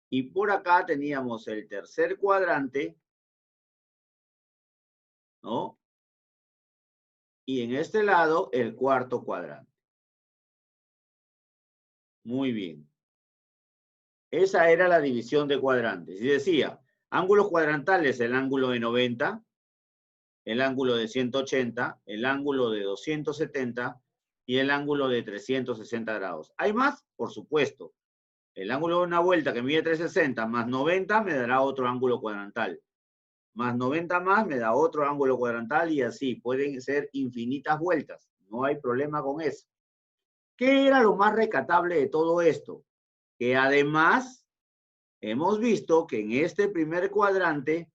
Y por acá teníamos el tercer cuadrante, ¿no? Y en este lado, el cuarto cuadrante. Muy bien. Esa era la división de cuadrantes. Y decía, ángulos cuadrantales, el ángulo de 90, el ángulo de 180, el ángulo de 270 y el ángulo de 360 grados. ¿Hay más? Por supuesto. El ángulo de una vuelta que mide 360 más 90 me dará otro ángulo cuadrantal. Más 90 más me da otro ángulo cuadrantal y así. Pueden ser infinitas vueltas. No hay problema con eso. ¿Qué era lo más rescatable de todo esto? Que además hemos visto que en este primer cuadrante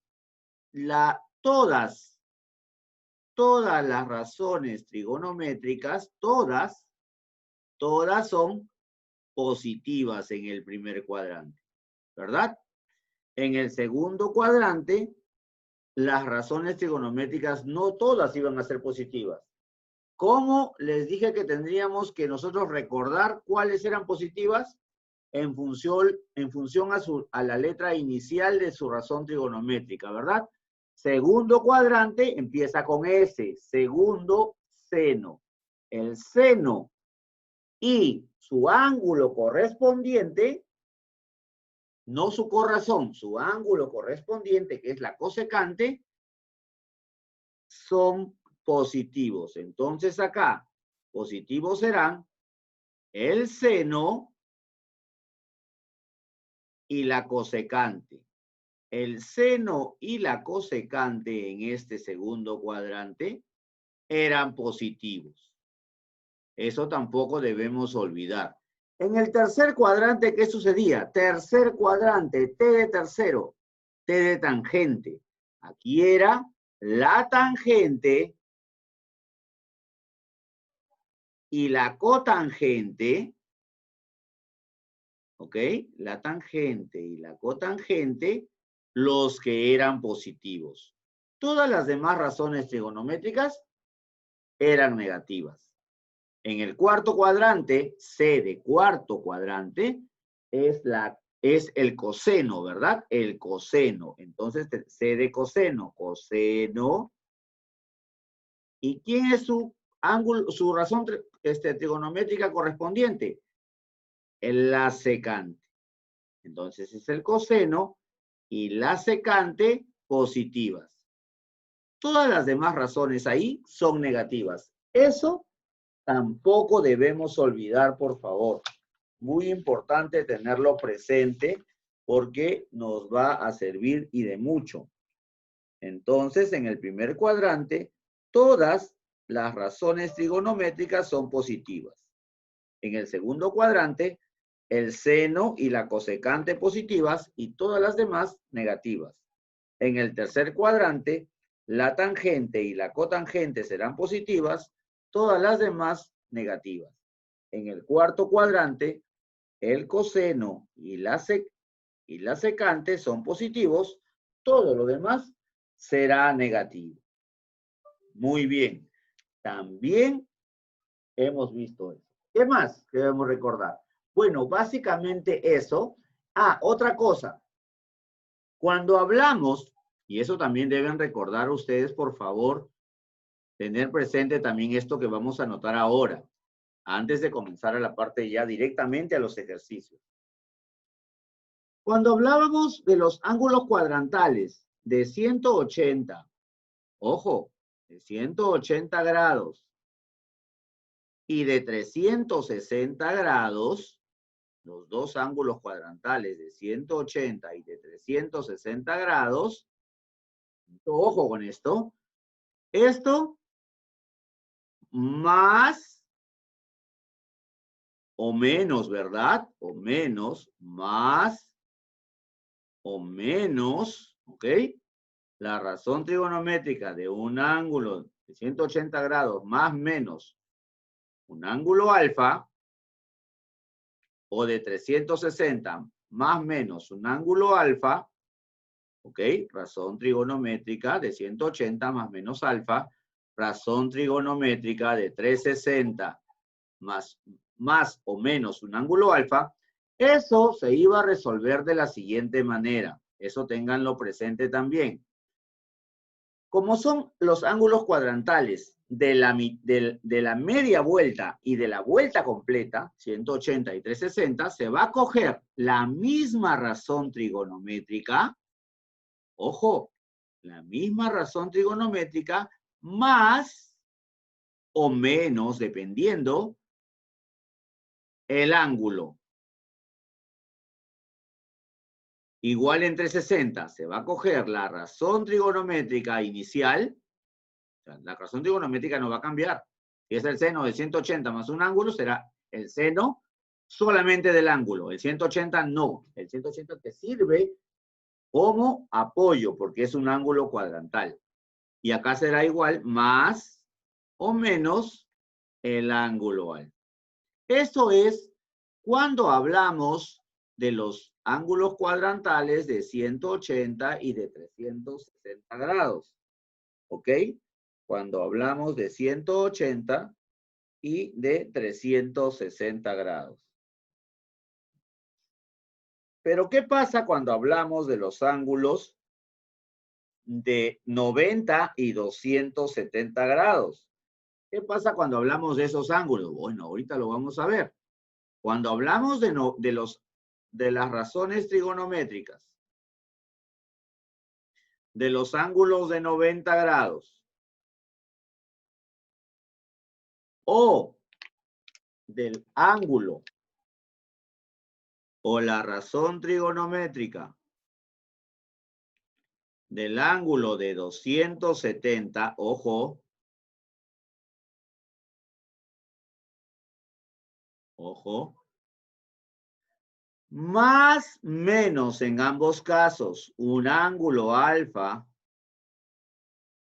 todas las razones trigonométricas, todas son positivas en el primer cuadrante, ¿verdad? En el segundo cuadrante, las razones trigonométricas no todas iban a ser positivas. ¿Cómo les dije que tendríamos que nosotros recordar cuáles eran positivas? En función a la letra inicial de su razón trigonométrica, ¿verdad? Segundo cuadrante empieza con S, segundo seno. El seno y su ángulo correspondiente, no su corrazón, su ángulo correspondiente, que es la cosecante, son positivos. Entonces acá, positivos serán el seno y la cosecante. El seno y la cosecante en este segundo cuadrante eran positivos. Eso tampoco debemos olvidar. En el tercer cuadrante, ¿qué sucedía? Tercer cuadrante, T de tercero, T de tangente. Aquí era la tangente y la cotangente, ¿ok? La tangente y la cotangente, los que eran positivos. Todas las demás razones trigonométricas eran negativas. En el cuarto cuadrante, C de cuarto cuadrante, es el coseno, ¿verdad? El coseno. Entonces, C de coseno, coseno. ¿Y quién es su ángulo, su razón trigonométrica correspondiente? La secante. Entonces, es el coseno y la secante positivas. Todas las demás razones ahí son negativas. Eso tampoco debemos olvidar, por favor. Muy importante tenerlo presente porque nos va a servir y de mucho. Entonces, en el primer cuadrante, todas las razones trigonométricas son positivas. En el segundo cuadrante, el seno y la cosecante positivas y todas las demás negativas. En el tercer cuadrante, la tangente y la cotangente serán positivas, todas las demás negativas. En el cuarto cuadrante, el coseno y la secante son positivos, todo lo demás será negativo. Muy bien. También hemos visto eso. ¿Qué más debemos recordar? Bueno, básicamente eso. Otra cosa. Cuando hablamos, y eso también deben recordar ustedes, por favor, tener presente también esto que vamos a anotar ahora, antes de comenzar a la parte ya directamente a los ejercicios. Cuando hablábamos de los ángulos cuadrantales de 180, ojo, de 180 grados y de 360 grados, los dos ángulos cuadrantales de 180 y de 360 grados, ojo con esto más o menos, ¿verdad? O menos, más o menos, ¿ok? La razón trigonométrica de un ángulo de 180 grados más menos un ángulo alfa, o de 360 más menos un ángulo alfa, ¿ok? Razón trigonométrica de 180 más menos alfa, razón trigonométrica de 360 más o menos un ángulo alfa, Eso se iba a resolver de la siguiente manera. Eso ténganlo presente también. Como son los ángulos cuadrantales de la media vuelta y de la vuelta completa, 180 y 360, se va a coger la misma razón trigonométrica, ojo, la misma razón trigonométrica, más o menos, dependiendo, el ángulo. Igual en 360, se va a coger la razón trigonométrica inicial. O sea, la razón trigonométrica no va a cambiar. Si es el seno de 180 más un ángulo, será el seno solamente del ángulo. El 180 no. El 180 te sirve como apoyo porque es un ángulo cuadrantal. Y acá será igual más o menos el ángulo alfa. Eso es cuando hablamos de los ángulos cuadrantales de 180 y de 360 grados. ¿Ok? Cuando hablamos de 180 y de 360 grados. Pero ¿qué pasa cuando hablamos de los ángulos de 90 y 270 grados? ¿Qué pasa cuando hablamos de esos ángulos? Bueno, ahorita lo vamos a ver. Cuando hablamos de las razones trigonométricas, de los ángulos de 90 grados o del ángulo o la razón trigonométrica del ángulo de 270, ojo, ojo, más menos en ambos casos un ángulo alfa,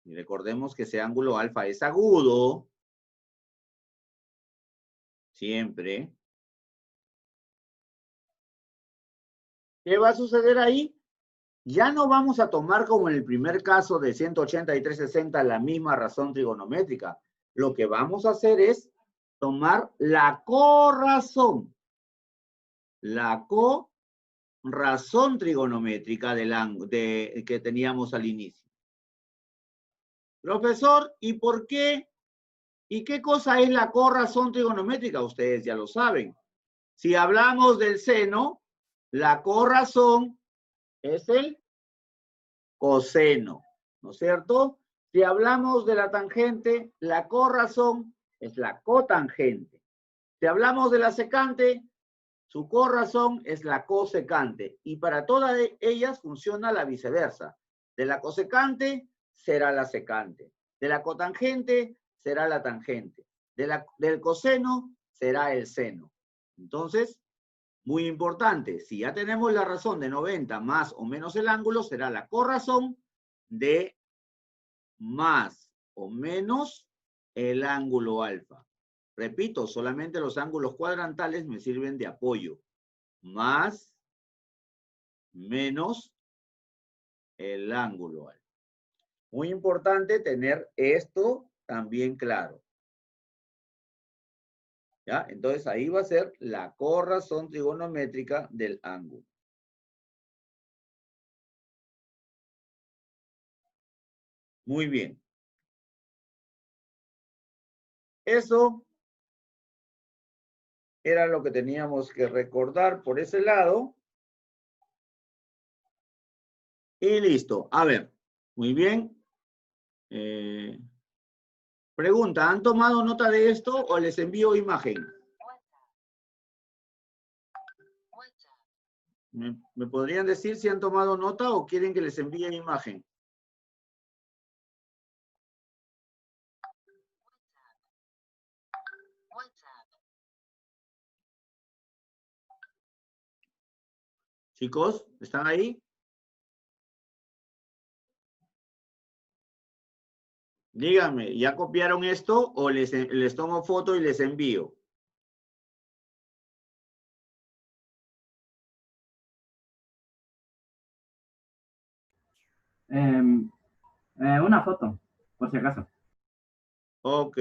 y recordemos que ese ángulo alfa es agudo, siempre. ¿Qué va a suceder ahí? Ya no vamos a tomar como en el primer caso de 180 y 360 la misma razón trigonométrica. Lo que vamos a hacer es tomar la corrazón. La corrazón trigonométrica que teníamos al inicio. Profesor, ¿y por qué? ¿Y qué cosa es la corrazón trigonométrica? Ustedes ya lo saben. Si hablamos del seno, la corrazón es el coseno, ¿no es cierto? Si hablamos de la tangente, la corrazón es la cotangente. Si hablamos de la secante, su corrazón es la cosecante. Y para todas ellas funciona la viceversa. De la cosecante será la secante. De la cotangente será la tangente. Del coseno será el seno. Entonces, muy importante, si ya tenemos la razón de 90 más o menos el ángulo, será la corrazón de más o menos el ángulo alfa. Repito, solamente los ángulos cuadrantales me sirven de apoyo. Más, menos el ángulo alfa. Muy importante tener esto también claro. ¿Ya? Entonces ahí va a ser la corrazón trigonométrica del ángulo. Muy bien. Eso era lo que teníamos que recordar por ese lado. Y listo. A ver, muy bien. Pregunta, ¿han tomado nota de esto o les envío imagen? ¿Me podrían decir si han tomado nota o quieren que les envíe imagen? Chicos, ¿están ahí? Díganme, ¿ya copiaron esto o les tomo foto y les envío? Una foto, por si acaso. Ok.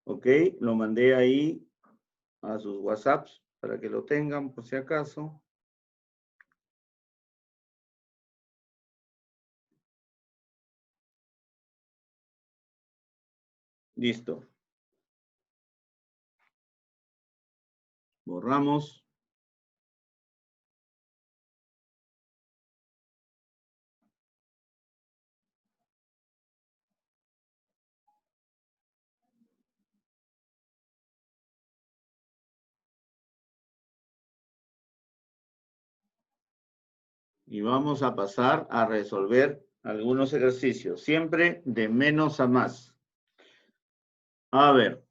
Ok, lo mandé ahí a sus WhatsApps para que lo tengan por si acaso. Listo. Borramos. Y vamos a pasar a resolver algunos ejercicios, siempre de menos a más. A ver,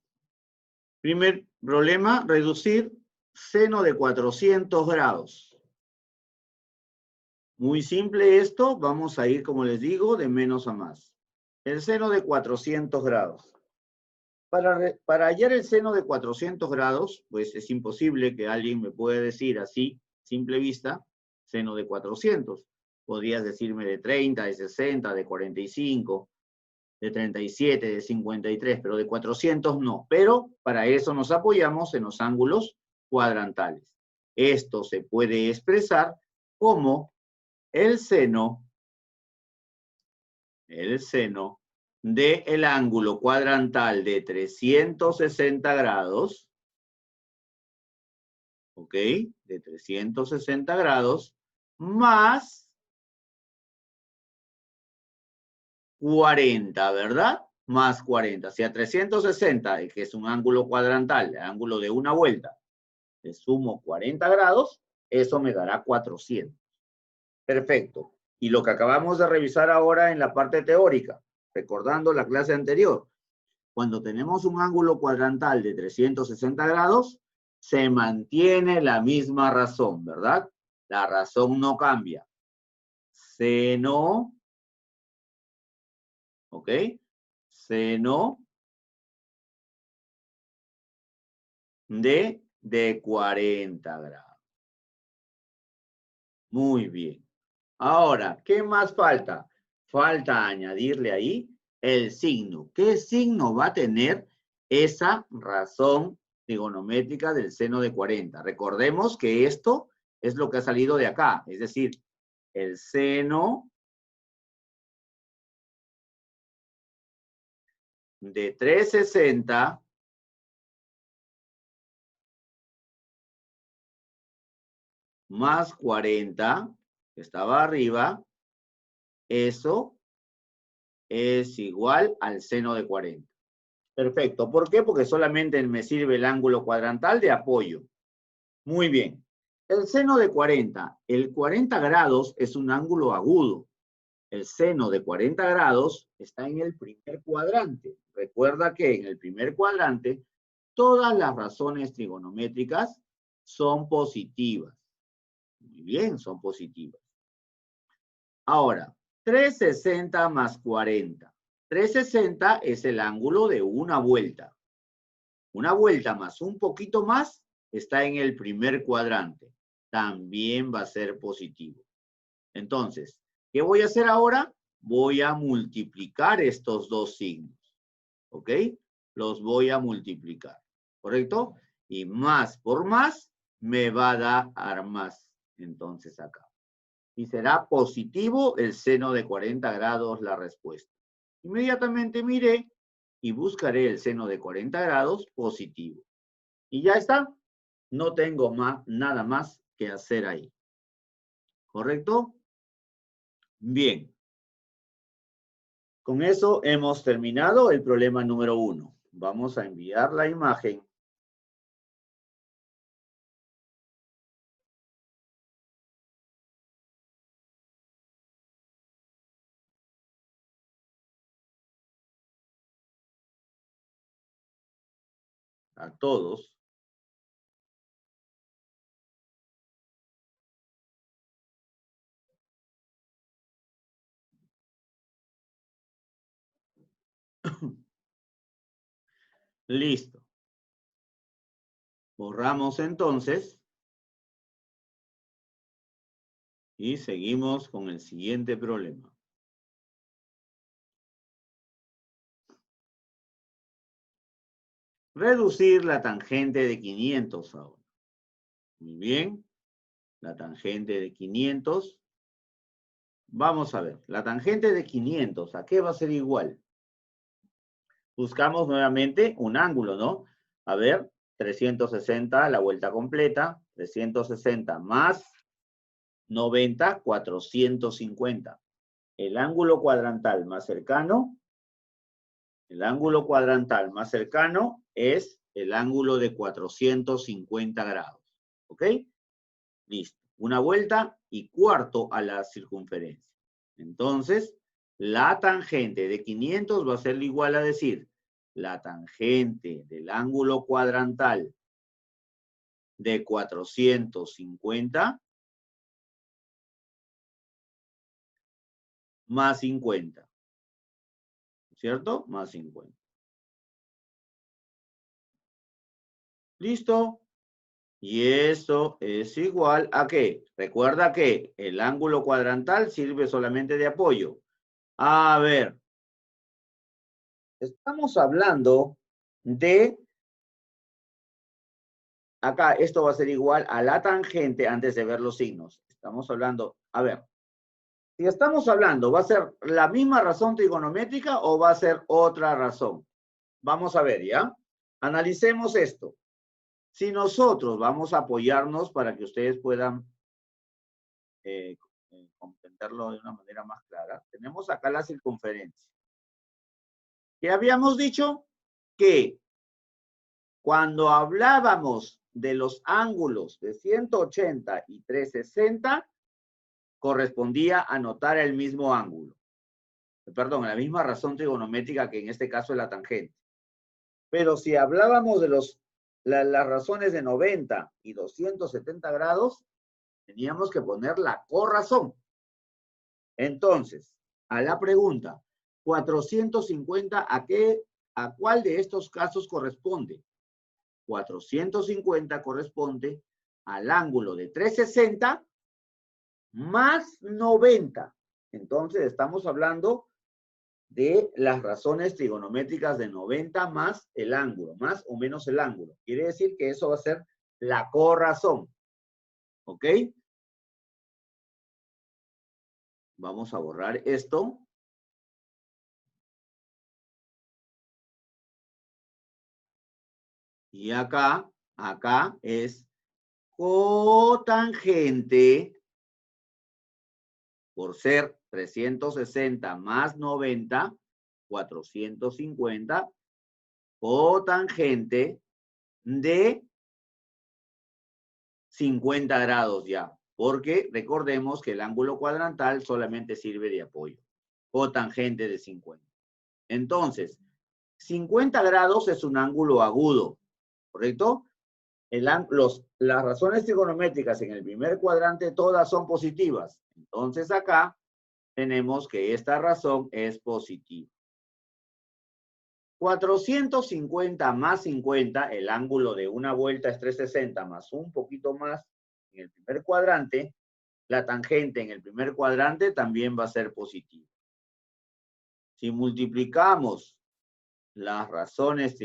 primer problema, reducir seno de 400 grados. Muy simple esto, vamos a ir, como les digo, de menos a más. El seno de 400 grados. Para hallar el seno de 400 grados, pues es imposible que alguien me pueda decir así, simple vista, seno de 400. Podrías decirme de 30, de 60, de 45, de 37, de 53, pero de 400 no. Pero para eso nos apoyamos en los ángulos cuadrantales. Esto se puede expresar como el seno del ángulo cuadrantal de 360 grados, ¿ok? De 360 grados, más 40, ¿verdad? Más 40. Si a 360, que es un ángulo cuadrantal, el ángulo de una vuelta, le sumo 40 grados, eso me dará 400. Perfecto. Y lo que acabamos de revisar ahora en la parte teórica, recordando la clase anterior, cuando tenemos un ángulo cuadrantal de 360 grados, se mantiene la misma razón, ¿verdad? La razón no cambia. Seno, ¿ok? Seno de 40 grados. Muy bien. Ahora, ¿qué más falta? Falta añadirle ahí el signo. ¿Qué signo va a tener esa razón trigonométrica del seno de 40? Recordemos que esto es lo que ha salido de acá, es decir, el seno de 360 más 40, que estaba arriba, eso es igual al seno de 40. Perfecto. ¿Por qué? Porque solamente me sirve el ángulo cuadrantal de apoyo. Muy bien. El seno de 40. El 40 grados es un ángulo agudo. El seno de 40 grados está en el primer cuadrante. Recuerda que en el primer cuadrante todas las razones trigonométricas son positivas. Muy bien, son positivas. Ahora, 360 más 40. 360 es el ángulo de una vuelta. Una vuelta más un poquito más está en el primer cuadrante. También va a ser positivo. Entonces, ¿qué voy a hacer ahora? Voy a multiplicar estos dos signos. ¿Ok? Los voy a multiplicar. ¿Correcto? Y más por más me va a dar más. Entonces acá. Y será positivo el seno de 40 grados la respuesta. Inmediatamente miré y buscaré el seno de 40 grados positivo. Y ya está. No tengo nada más que hacer ahí. ¿Correcto? Bien. Con eso hemos terminado el problema número 1. Vamos a enviar la imagen. A todos. Listo. Borramos entonces. Y seguimos con el siguiente problema. Reducir la tangente de 500 ahora. Muy bien. La tangente de 500. Vamos a ver. La tangente de 500, ¿a qué va a ser igual? Buscamos nuevamente un ángulo, ¿no? A ver, 360, la vuelta completa. 360 más 90, 450. El ángulo cuadrantal más cercano. El ángulo cuadrantal más cercano es el ángulo de 450 grados. ¿Ok? Listo. Una vuelta y cuarto a la circunferencia. Entonces, la tangente de 500 va a ser igual a decir la tangente del ángulo cuadrantal de 450 más 50. ¿Cierto? Más 50. ¿Listo? Y eso es igual a qué. Recuerda que el ángulo cuadrantal sirve solamente de apoyo. A ver, estamos hablando de, acá esto va a ser igual a la tangente antes de ver los signos. Estamos hablando, a ver, si estamos hablando, ¿va a ser la misma razón trigonométrica o va a ser otra razón? Vamos a ver, ¿ya? Analicemos esto. Si nosotros vamos a apoyarnos para que ustedes puedan comprenderlo de una manera más clara, tenemos acá la circunferencia. Que habíamos dicho que cuando hablábamos de los ángulos de 180 y 360, correspondía a notar el mismo ángulo. Perdón, la misma razón trigonométrica que en este caso es la tangente. Pero si hablábamos de las razones de 90 y 270 grados, teníamos que poner la corrazón. Entonces, a la pregunta, 450, ¿a cuál de estos casos corresponde? 450 corresponde al ángulo de 360 más 90. Entonces, estamos hablando de las razones trigonométricas de 90 más el ángulo, más o menos el ángulo. Quiere decir que eso va a ser la corrazón. ¿Ok? Vamos a borrar esto. Y acá es cotangente, por ser 360 más 90, 450, cotangente de 50 grados ya. Porque recordemos que el ángulo cuadrantal solamente sirve de apoyo. Cotangente de 50. Entonces, 50 grados es un ángulo agudo, ¿correcto? Las razones trigonométricas en el primer cuadrante todas son positivas. Entonces acá tenemos que esta razón es positiva. 450 más 50, el ángulo de una vuelta es 360 más un poquito más en el primer cuadrante, la tangente en el primer cuadrante también va a ser positiva. Si multiplicamos las razones,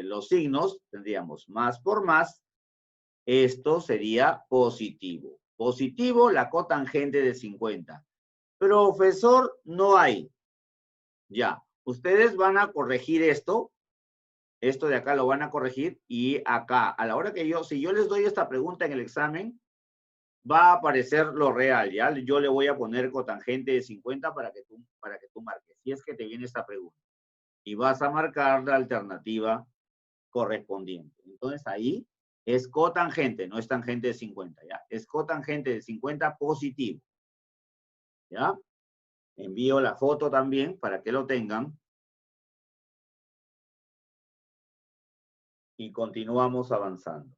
los signos, tendríamos más por más, esto sería positivo. Positivo, la cotangente de 50. Profesor, no hay. Ya, ustedes van a corregir esto de acá lo van a corregir y acá, a la hora que si yo les doy esta pregunta en el examen, va a aparecer lo real, ¿ya? Yo le voy a poner cotangente de 50 para que tú marques, si es que te viene esta pregunta. Y vas a marcar la alternativa correspondiente. Entonces ahí es cotangente, no es tangente de 50, ¿ya? Es cotangente de 50 positivo, ¿ya? Envío la foto también para que lo tengan. Y continuamos avanzando.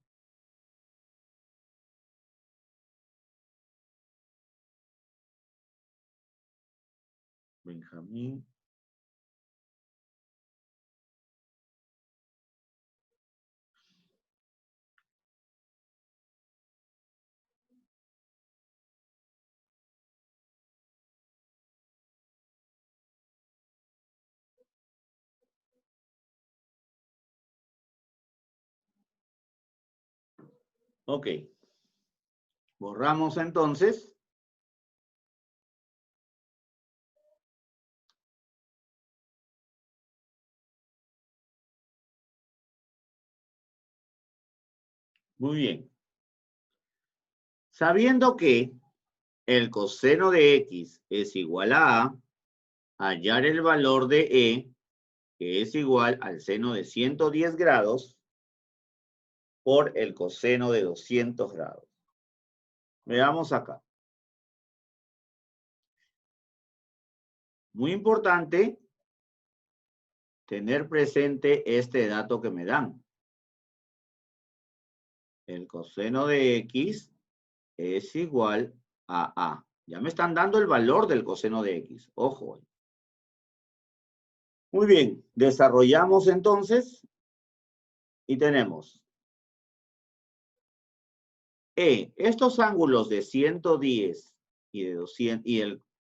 Benjamín. Ok. Borramos entonces. Muy bien. Sabiendo que el coseno de X es igual a A, hallar el valor de E, que es igual al seno de 110 grados por el coseno de 200 grados. Veamos acá. Muy importante tener presente este dato que me dan. El coseno de X es igual a A. Ya me están dando el valor del coseno de X. Ojo. Muy bien. Desarrollamos entonces y tenemos estos ángulos de 110 y de 200,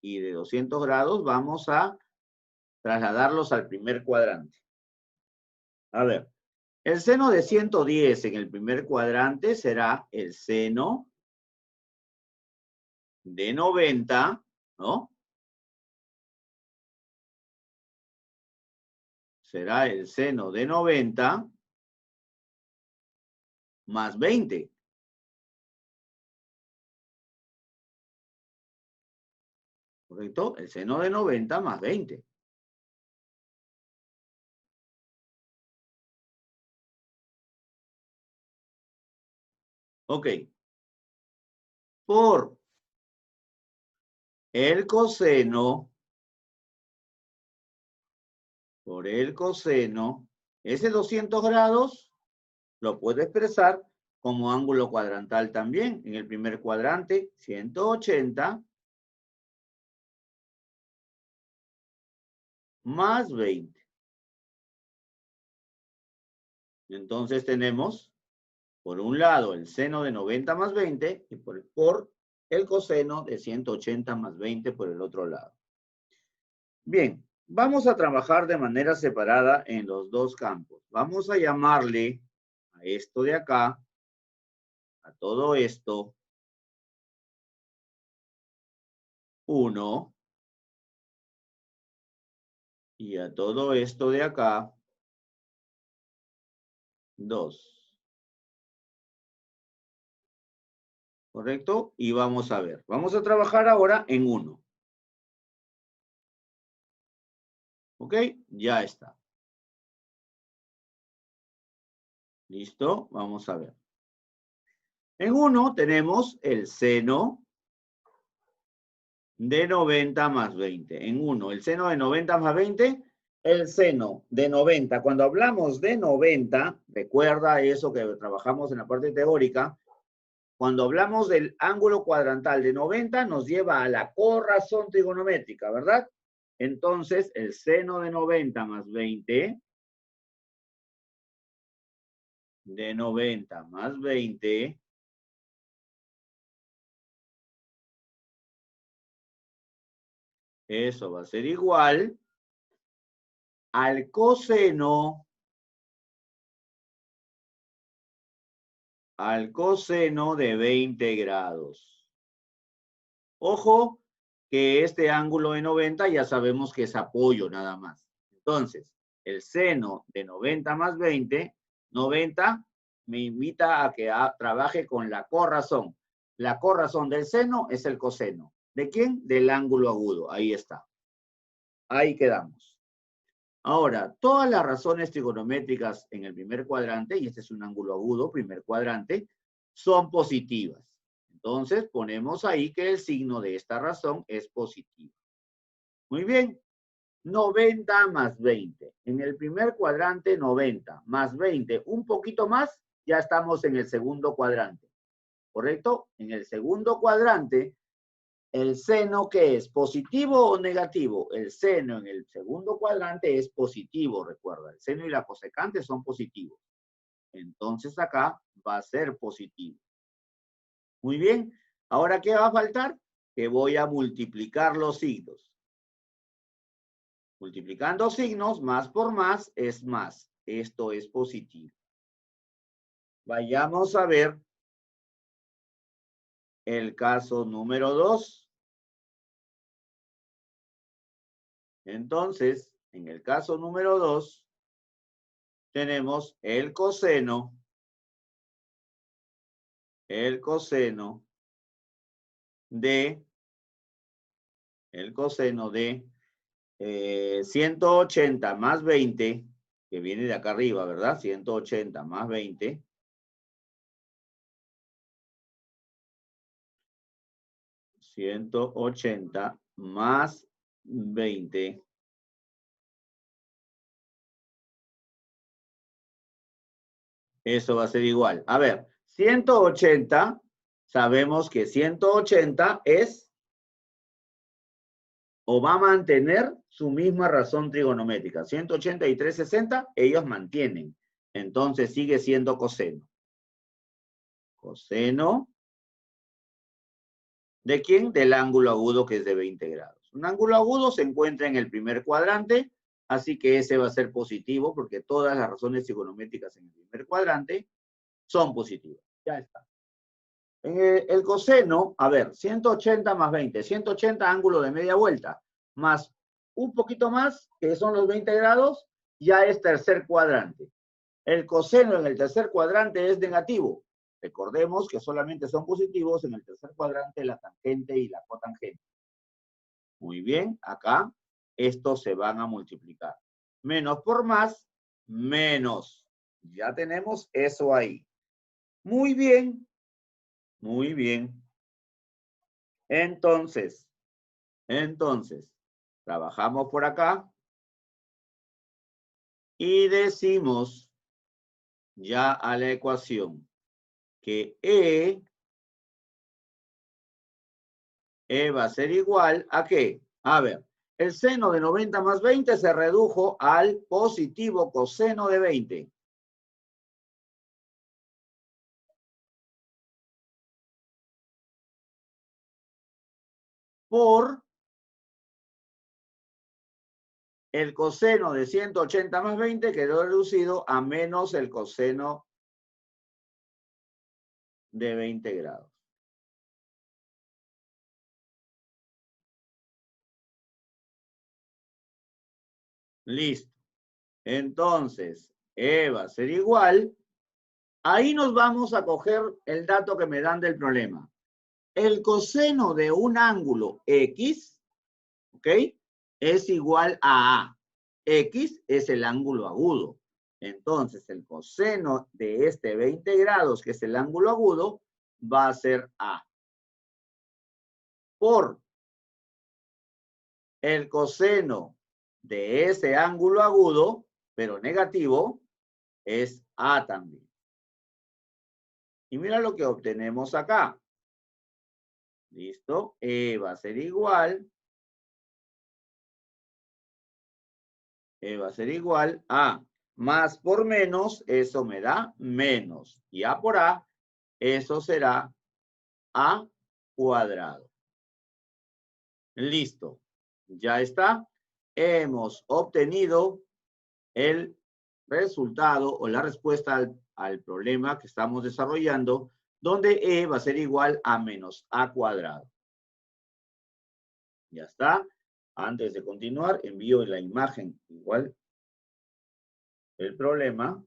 y de 200 grados vamos a trasladarlos al primer cuadrante. A ver, el seno de 110 en el primer cuadrante será el seno de 90, ¿no? Será el seno de 90 más 20. ¿Correcto? El seno de 90 más 20. Ok. Por el coseno, ese 200 grados lo puedo expresar como ángulo cuadrantal también. En el primer cuadrante, 180 más 20. Entonces tenemos, por un lado, el seno de 90 más 20 y por el coseno de 180 más 20 por el otro lado. Bien, vamos a trabajar de manera separada en los dos campos. Vamos a llamarle a esto de acá, a todo esto, 1, y a todo esto de acá, 2. ¿Correcto? Y vamos a ver. Vamos a trabajar ahora en 1. ¿Ok? Ya está. ¿Listo? Vamos a ver. En 1 tenemos el seno de 90 más 20. En 1, el seno de 90 más 20, el seno de 90. Cuando hablamos de 90, recuerda eso que trabajamos en la parte teórica, cuando hablamos del ángulo cuadrantal de 90, nos lleva a la corrazón trigonométrica, ¿verdad? Entonces, el seno de 90 más 20, de 90 más 20, eso va a ser igual al coseno de 20 grados. Ojo que este ángulo de 90 ya sabemos que es apoyo nada más. Entonces, el seno de 90 más 20, 90 me invita a que trabaje con la corrazón. La corrazón del seno es el coseno. ¿De quién? Del ángulo agudo. Ahí está. Ahí quedamos. Ahora, todas las razones trigonométricas en el primer cuadrante, y este es un ángulo agudo, primer cuadrante, son positivas. Entonces, ponemos ahí que el signo de esta razón es positivo. Muy bien. 90 más 20. En el primer cuadrante, 90 más 20. Un poquito más, ya estamos en el segundo cuadrante. ¿Correcto? En el segundo cuadrante, el seno, ¿qué es? ¿Positivo o negativo? El seno en el segundo cuadrante es positivo, recuerda. El seno y la cosecante son positivos. Entonces acá va a ser positivo. Muy bien. Ahora, ¿qué va a faltar? Que voy a multiplicar los signos. Multiplicando signos, más por más es más. Esto es positivo. Vayamos a ver el caso número 2. Entonces, en el caso número 2, tenemos el coseno de 180 más 20, que viene de acá arriba, ¿verdad? 180 más 20. 180 más 20. Eso va a ser igual. A ver, 180, sabemos que 180 es o va a mantener su misma razón trigonométrica. 180 y 360, ellos mantienen. Entonces sigue siendo coseno. Coseno. ¿De quién? Del ángulo agudo, que es de 20 grados. Un ángulo agudo se encuentra en el primer cuadrante, así que ese va a ser positivo, porque todas las razones trigonométricas en el primer cuadrante son positivas. Ya está. En el coseno, a ver, 180 más 20. 180 ángulo de media vuelta, más un poquito más, que son los 20 grados, ya es tercer cuadrante. El coseno en el tercer cuadrante es negativo. Recordemos que solamente son positivos en el tercer cuadrante la tangente y la cotangente. Muy bien, acá estos se van a multiplicar. Menos por más, menos. Ya tenemos eso ahí. Muy bien, muy bien. Entonces, trabajamos por acá y decimos ya a la ecuación que E va a ser igual a ¿qué? A ver, el seno de 90 más 20 se redujo al positivo coseno de 20. Por el coseno de 180 más 20 quedó reducido a menos el coseno de 20 grados. Listo. Entonces, E va a ser igual. Ahí nos vamos a coger el dato que me dan del problema. El coseno de un ángulo X, ¿ok? Es igual a A. X es el ángulo agudo. Entonces, el coseno de este 20 grados, que es el ángulo agudo, va a ser A. Por el coseno de ese ángulo agudo, pero negativo, es A también. Y mira lo que obtenemos acá. ¿Listo? E va a ser igual. E va a ser igual a más por menos, eso me da menos. Y A por A, eso será A cuadrado. Listo. Ya está. Hemos obtenido el resultado o la respuesta al problema que estamos desarrollando, donde E va a ser igual a menos A cuadrado. Ya está. Antes de continuar, envío la imagen igual el problema.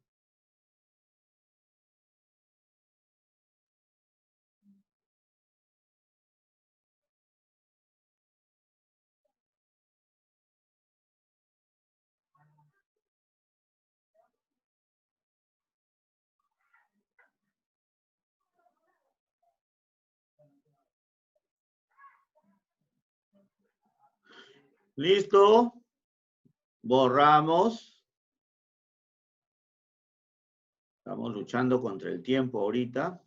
¿Listo? Borramos. Estamos luchando contra el tiempo ahorita.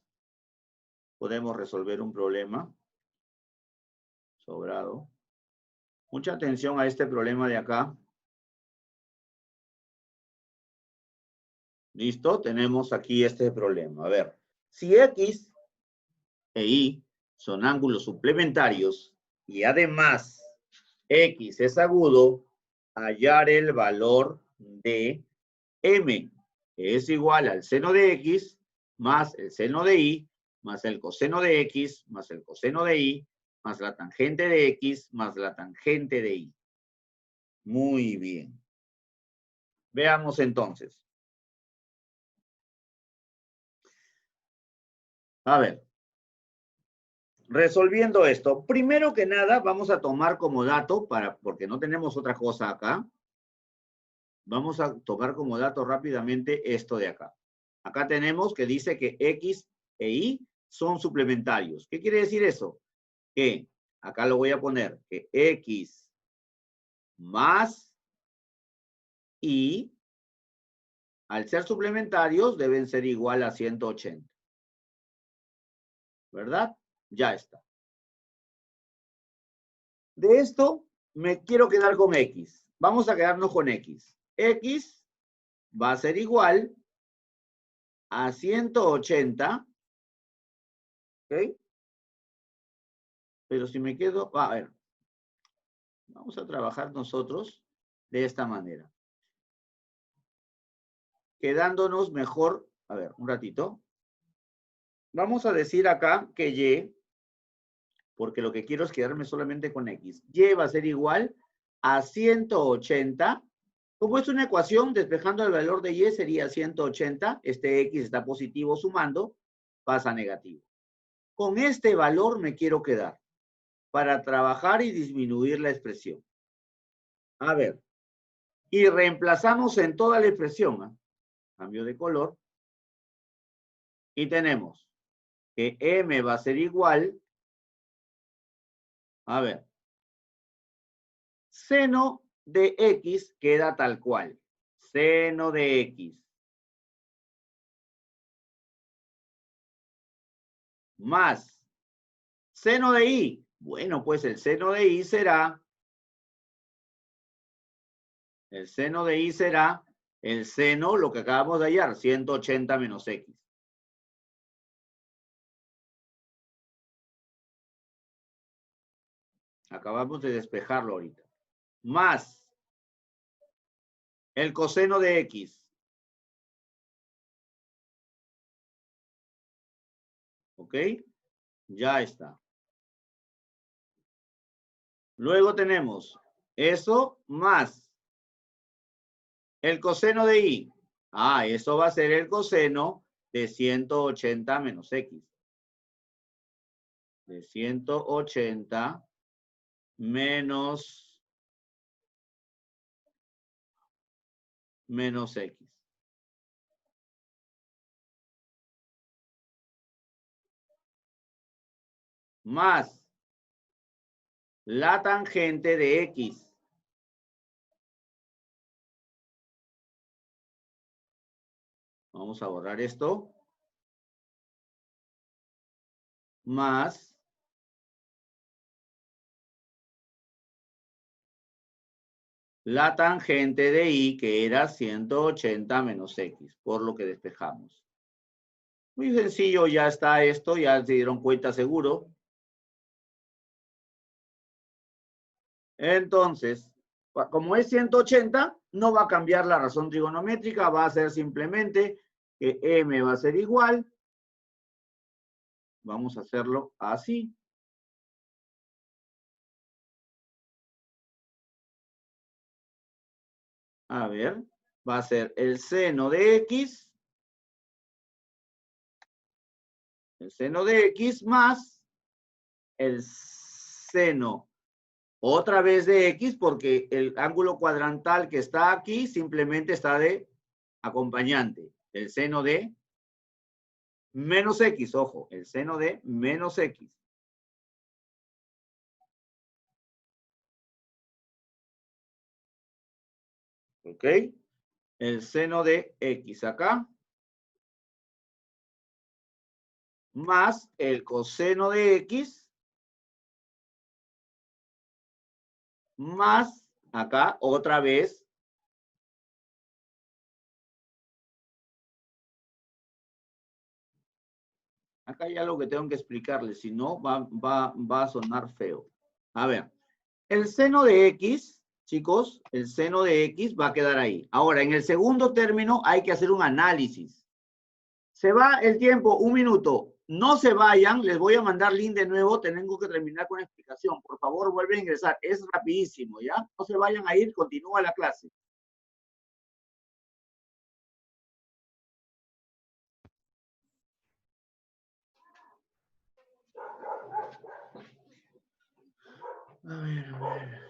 Podemos resolver un problema. Sobrado. Mucha atención a este problema de acá. ¿Listo? Tenemos aquí este problema. A ver, si X e Y son ángulos suplementarios y además X es agudo, hallar el valor de M, que es igual al seno de X más el seno de Y más el coseno de X, más el coseno de Y, más la tangente de X, más la tangente de Y. Muy bien. Veamos entonces. A ver. Resolviendo esto, primero que nada vamos a tomar como dato, porque no tenemos otra cosa acá, vamos a tomar como dato rápidamente esto de acá. Acá tenemos que dice que X e Y son suplementarios. ¿Qué quiere decir eso? Que acá lo voy a poner, que X más Y, al ser suplementarios, deben ser igual a 180. ¿Verdad? Ya está. De esto me quiero quedar con X. Vamos a quedarnos con X. X va a ser igual a 180. ¿Ok? Pero si me quedo, a ver, vamos a trabajar nosotros de esta manera. Quedándonos mejor, a ver, un ratito. Vamos a decir acá que Y, porque lo que quiero es quedarme solamente con X. Y va a ser igual a 180. Como es una ecuación, despejando el valor de Y sería 180. Este X está positivo sumando, pasa negativo. Con este valor me quiero quedar para trabajar y disminuir la expresión. A ver, y reemplazamos en toda la expresión, ¿eh? Cambio de color. Y tenemos que M va a ser igual, a ver, seno de X queda tal cual. Seno de X. Más seno de Y. Bueno, pues el seno de Y será, el seno de Y será el seno, lo que acabamos de hallar, 180 menos X. Acabamos de despejarlo ahorita. Más el coseno de X. ¿Ok? Ya está. Luego tenemos eso más el coseno de Y. Ah, eso va a ser el coseno de 180 menos X. De 180 menos X. Más la tangente de X. Vamos a borrar esto. Más la tangente de Y, que era 180 menos X, por lo que despejamos. Muy sencillo, ya está esto, ya se dieron cuenta seguro. Entonces, como es 180, no va a cambiar la razón trigonométrica, va a ser simplemente que M va a ser igual. Vamos a hacerlo así. A ver, va a ser el seno de X. El seno de X más el seno otra vez de X, porque el ángulo cuadrantal que está aquí simplemente está de acompañante. El seno de menos X, ojo, el seno de menos X. ¿Ok? El seno de X acá. Más el coseno de X. Más acá otra vez. Acá hay algo que tengo que explicarles, si no va a sonar feo. A ver, el seno de X, chicos, el seno de X va a quedar ahí. Ahora, en el segundo término hay que hacer un análisis. Se va el tiempo, 1 minuto. No se vayan, les voy a mandar link de nuevo, tengo que terminar con la explicación. Por favor, vuelven a ingresar, es rapidísimo, ¿ya? No se vayan a ir, continúa la clase. A ver, a ver.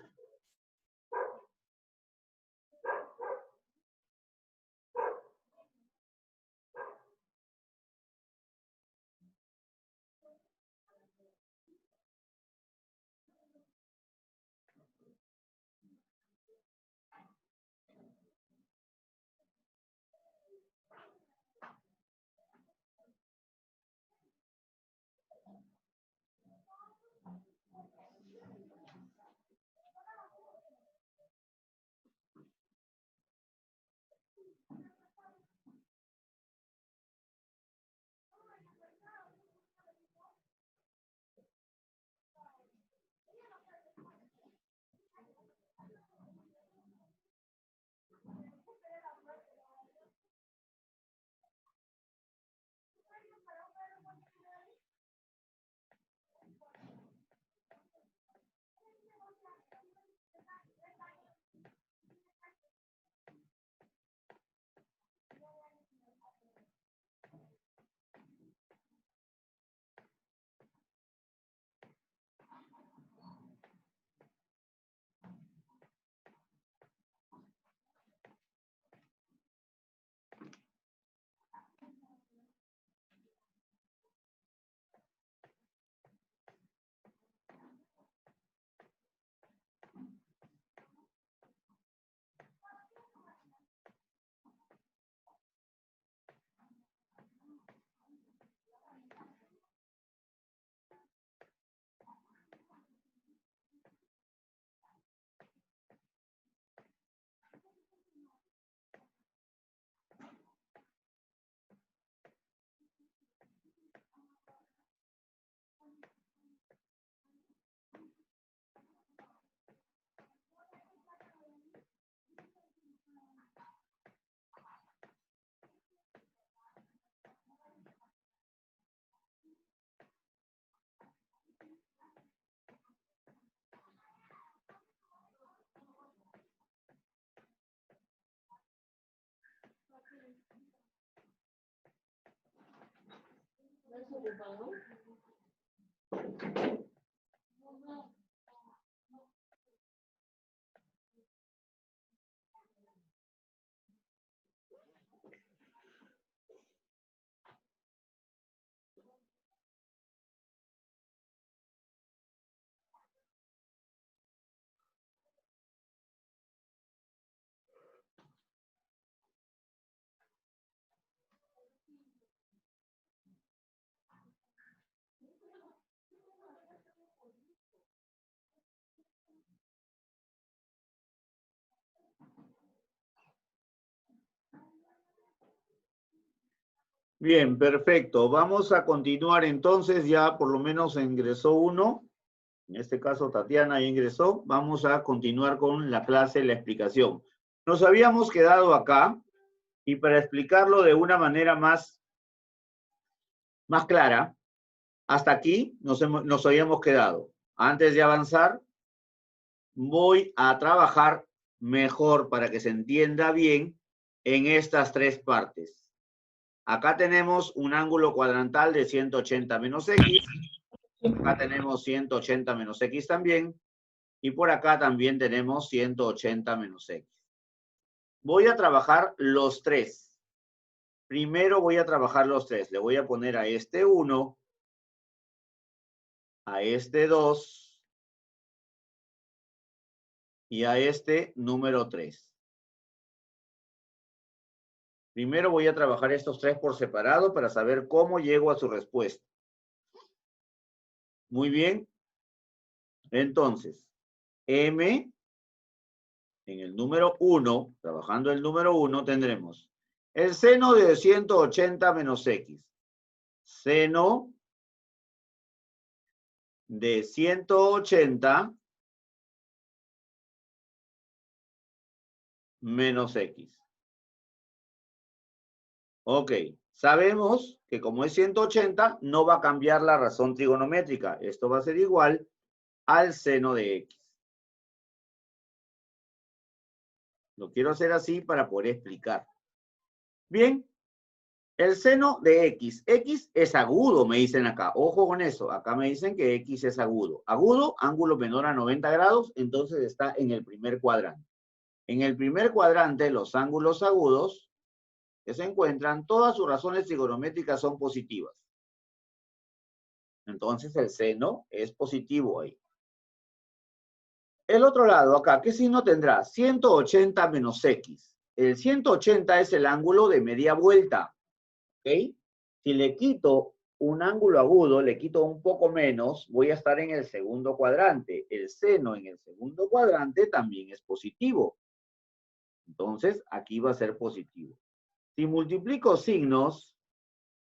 Bien, perfecto. Vamos a continuar entonces, ya por lo menos ingresó uno. En este caso, Tatiana ya ingresó. Vamos a continuar con la clase, la explicación. Nos habíamos quedado acá y para explicarlo de una manera más clara, hasta aquí nos habíamos quedado. Antes de avanzar, voy a trabajar mejor para que se entienda bien en estas tres partes. Acá tenemos un ángulo cuadrantal de 180 menos X. Acá tenemos 180 menos X también. Y por acá también tenemos 180 menos X. Voy a trabajar los tres. Primero voy a trabajar los tres. Le voy a poner a este 1, a este 2 y a este número 3. Primero voy a trabajar estos tres por separado para saber cómo llego a su respuesta. Muy bien. Entonces, M, en el número 1, trabajando el número 1, tendremos el seno de 180 menos X. Seno de 180 menos X. Ok, sabemos que como es 180, no va a cambiar la razón trigonométrica. Esto va a ser igual al seno de X. Lo quiero hacer así para poder explicar. Bien, el seno de X. X es agudo, me dicen acá. Ojo con eso. Acá me dicen que X es agudo. Agudo, ángulo menor a 90 grados, entonces está en el primer cuadrante. En el primer cuadrante, los ángulos agudos que se encuentran, todas sus razones trigonométricas son positivas. Entonces el seno es positivo ahí. El otro lado acá, ¿qué signo tendrá? 180 menos X. El 180 es el ángulo de media vuelta. ¿Ok? Si le quito un ángulo agudo, le quito un poco menos, voy a estar en el segundo cuadrante. El seno en el segundo cuadrante también es positivo. Entonces, aquí va a ser positivo. Si multiplico signos,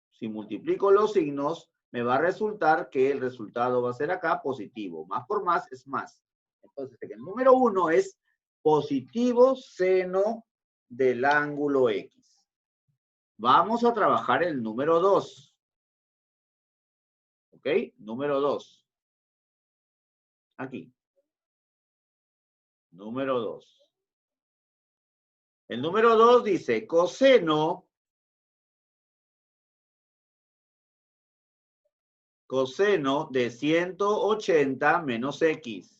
si multiplico los signos, me va a resultar que el resultado va a ser acá positivo. Más por más es más. Entonces, el número 1 es positivo seno del ángulo X. Vamos a trabajar el número 2. ¿Ok? Número 2. Aquí. Número 2. El número 2 dice coseno de 180 menos X.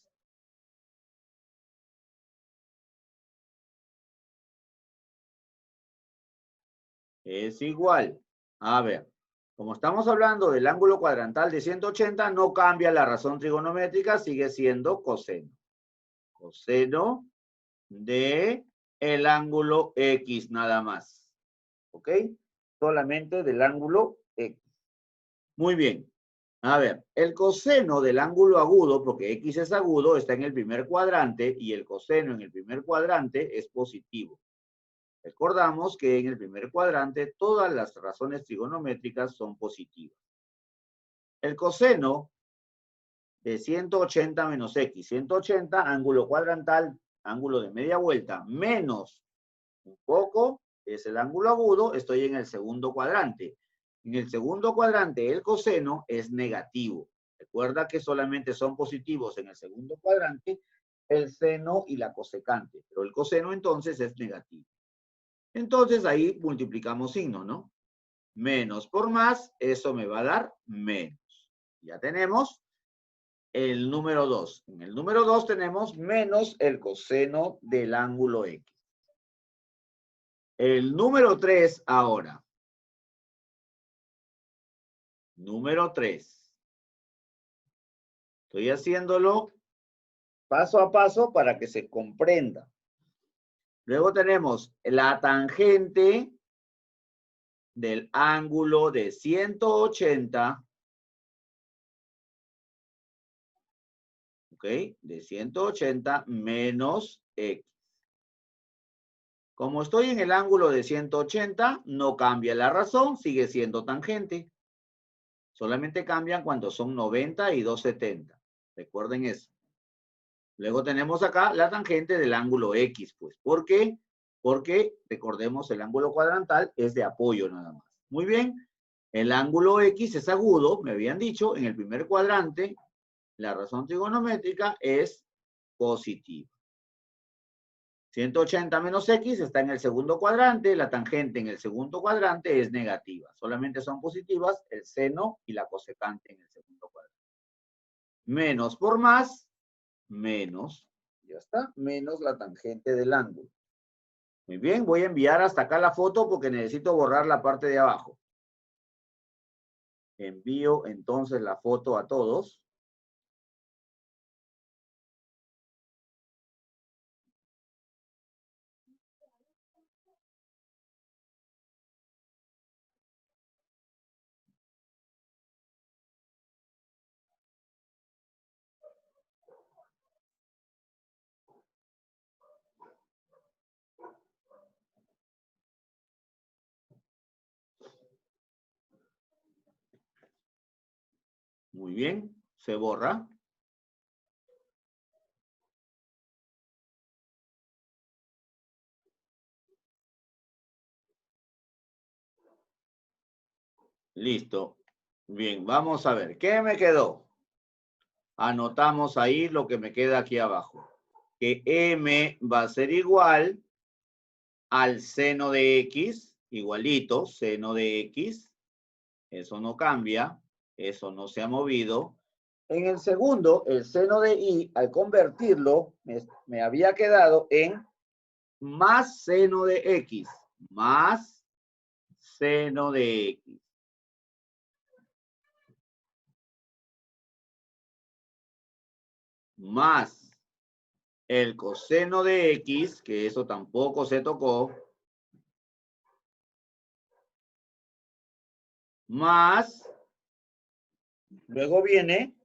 Es igual. A ver, como estamos hablando del ángulo cuadrantal de 180, no cambia la razón trigonométrica, sigue siendo coseno. Coseno de el ángulo X nada más. ¿Ok? Solamente del ángulo X. Muy bien. A ver, el coseno del ángulo agudo, porque X es agudo, está en el primer cuadrante y el coseno en el primer cuadrante es positivo. Recordamos que en el primer cuadrante todas las razones trigonométricas son positivas. El coseno de 180 menos X, 180, ángulo cuadrantal, ángulo de media vuelta, menos un poco, es el ángulo agudo, estoy en el segundo cuadrante. En el segundo cuadrante el coseno es negativo. Recuerda que solamente son positivos en el segundo cuadrante el seno y la cosecante, pero el coseno entonces es negativo. Entonces ahí multiplicamos signos, ¿no? Menos por más, eso me va a dar menos. Ya tenemos el número 2. En el número 2 tenemos menos el coseno del ángulo X. El número 3 ahora. Número 3. Estoy haciéndolo paso a paso para que se comprenda. Luego tenemos la tangente del ángulo de 180. ¿Ok? De 180 menos X. Como estoy en el ángulo de 180, no cambia la razón, sigue siendo tangente. Solamente cambian cuando son 90 y 270. Recuerden eso. Luego tenemos acá la tangente del ángulo X, pues. ¿Por qué? Porque, recordemos, el ángulo cuadrantal es de apoyo nada más. Muy bien. El ángulo X es agudo, me habían dicho, en el primer cuadrante, la razón trigonométrica es positiva. 180 menos X está en el segundo cuadrante, la tangente en el segundo cuadrante es negativa. Solamente son positivas el seno y la cosecante en el segundo cuadrante. Menos por más, menos, ya está, menos la tangente del ángulo. Muy bien, voy a enviar hasta acá la foto porque necesito borrar la parte de abajo. Envío entonces la foto a todos. Muy bien, se borra. Listo. Bien, vamos a ver. ¿Qué me quedó? Anotamos ahí lo que me queda aquí abajo. Que m va a ser igual al seno de x, igualito, seno de x. Eso no cambia, eso no se ha movido. En el segundo, el seno de y, al convertirlo, me había quedado en más seno de x, más seno de x. Más el coseno de x, que eso tampoco se tocó, más, luego viene,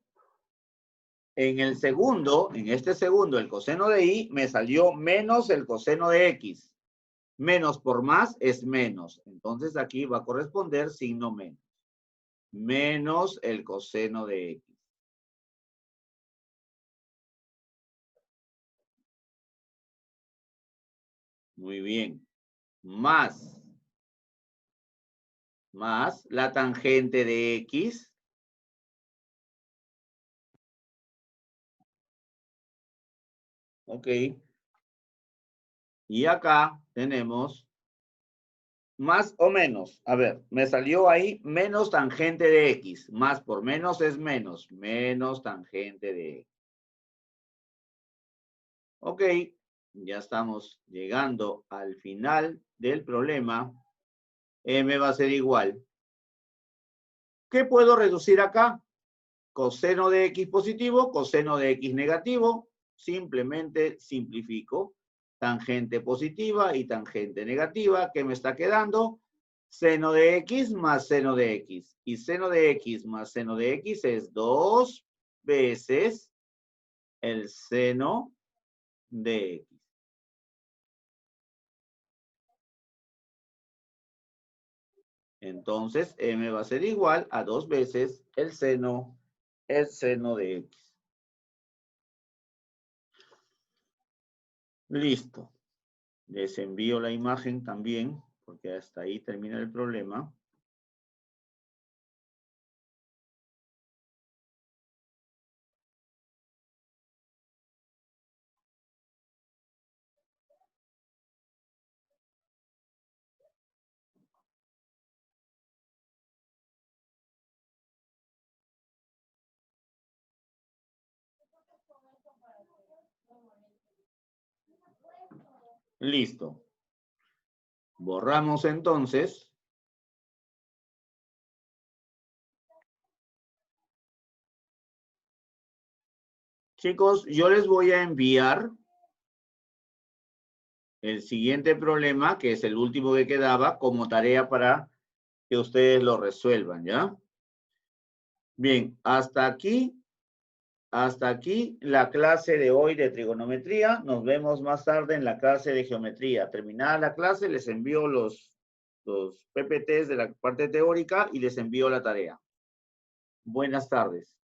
en el segundo, en este segundo, el coseno de y me salió menos el coseno de x. Menos por más es menos. Entonces aquí va a corresponder signo menos. Menos el coseno de x. Muy bien. Más la tangente de x. Ok. Y acá tenemos más o menos. A ver, me salió ahí menos tangente de x. Más por menos es menos. Menos tangente de x. Ok. Ya estamos llegando al final del problema. M va a ser igual. ¿Qué puedo reducir acá? Coseno de x positivo, coseno de x negativo. Simplemente simplifico. Tangente positiva y tangente negativa. ¿Qué me está quedando? Seno de x más seno de x. Y seno de x más seno de x es 2 veces el seno de x. Entonces, m va a ser igual a 2 veces el seno de x. Listo. Les envío la imagen también, porque hasta ahí termina el problema. Listo. Borramos entonces. Chicos, yo les voy a enviar el siguiente problema, que es el último que quedaba, como tarea para que ustedes lo resuelvan, ¿ya? Bien, hasta aquí la clase de hoy de trigonometría. Nos vemos más tarde en la clase de geometría. Terminada la clase, les envío los PPTs de la parte teórica y les envío la tarea. Buenas tardes.